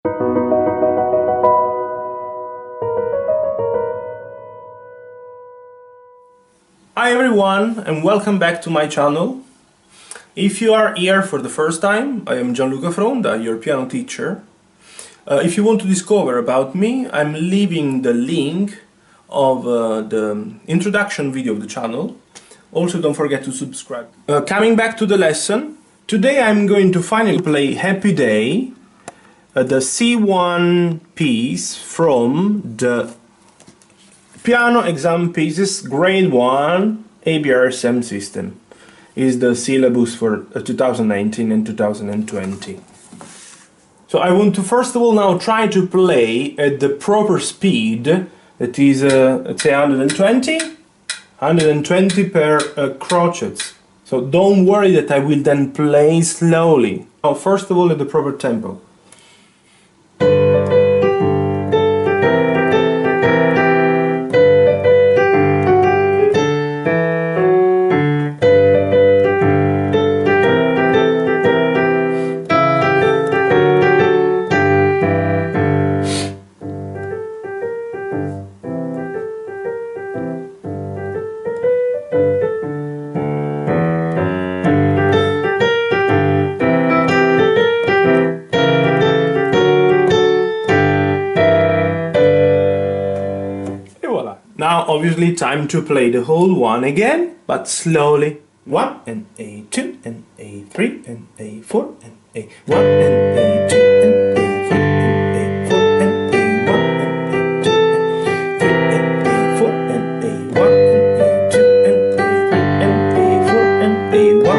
Hi everyone and welcome back to my channel. If you are here for the first time, I am Gianluca Fronda, your piano teacher. If you want to discover about me, I'm leaving the link of the introduction video of the channel. Also, don't forget to subscribe. Coming back to the lesson, today I'm going to finally play Happy Day, the C1 piece from the Piano Exam Pieces Grade 1 ABRSM system. Is the syllabus for 2019 and 2020. So I want to first of all now try to play at the proper speed, that is let's say 120 per crotchets. So don't worry that I will then play slowly. Now first of all at the proper tempo. Now obviously time to play the whole one again, but slowly. 1 and A2 and A3 and A4 and A1 and A2 and A3 and A4 and A1 and A2 and A4 and A1 and A2 and A3 and A4 and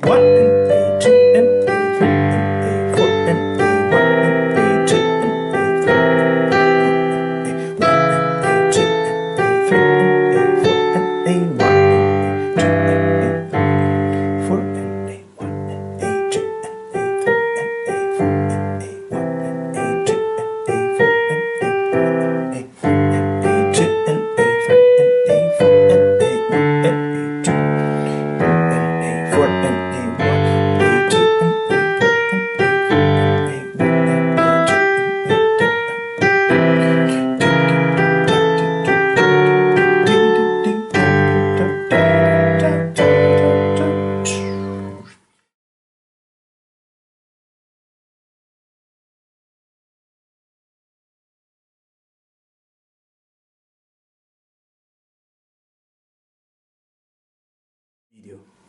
A1 and A2 and A1 and A2 and A3 and A4 and A1 and A2 and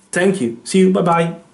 Thank you. See you. Bye bye.